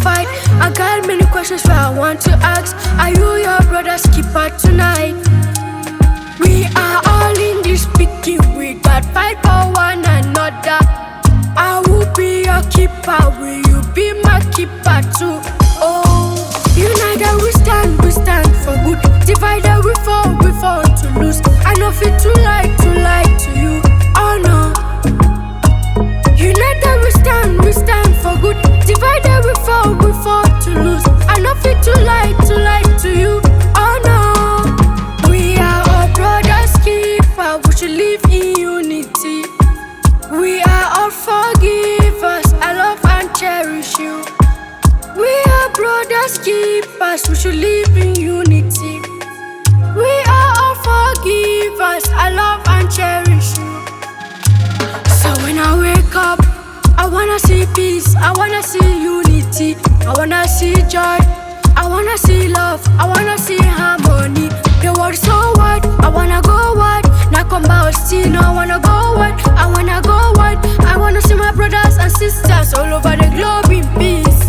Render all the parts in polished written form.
fight. I got many questions where I want to ask. Are you your brother's keeper tonight? We are all English speaking, we got fight for one another. I will be your keeper, will you be my keeper too? Oh, united we stand for good. Divided we fall to lose. I know fit to lie to you. Oh no. United we stand for good. Divided we fall to lose. I know fit to lie to you. Oh no. We are all brothers keeper, we should live in unity. We are all forgivers, I love and cherish you. We are brothers keepers, we should live in unity. We are all forgivers, I love and cherish you. So when I wake up, I wanna see peace, I wanna see unity, I wanna see joy, I wanna see love, I wanna see harmony. The world so wide, I wanna go wide. Nakoma Austino, I wanna go wide, I wanna go wide. I wanna see my brothers and sisters all over the globe in peace.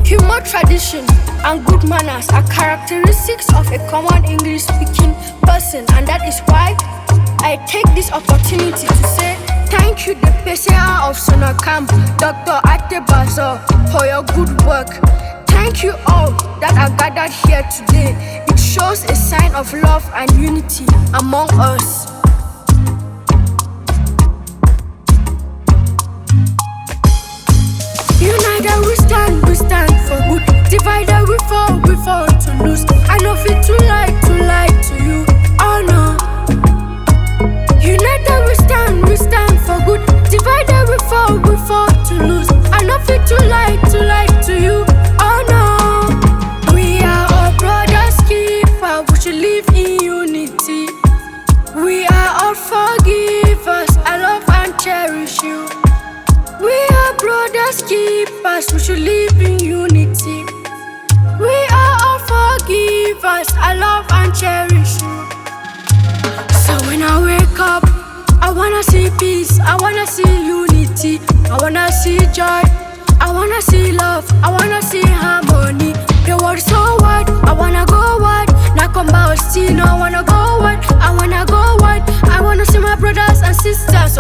Humor, tradition, and good manners are characteristics of a common English-speaking person, and that is why I take this opportunity to say thank you, the PCA of Sonakam, Dr. Atebazo, for your good work. Thank you all that are gathered here today. It shows a sign of love and unity among us. United we stand for good. Divided we fall to lose. I know fit to lie to you. Oh no. United we stand for good. Divided we fall to lose. I know fit to lie to you. Oh no. We are all brothers keeper, we should live in unity. We are all forgivers, I love and cherish you. We are brothers keepers, we should live in unity. We are all forgivers, I love and cherish you. So when I wake up, I wanna see peace, I wanna see unity, I wanna see joy, I wanna see love, I wanna see harmony. The world so wide, I wanna go wide. Nakoma Austino, I wanna go wide, I wanna go wide. I wanna see my brothers and sisters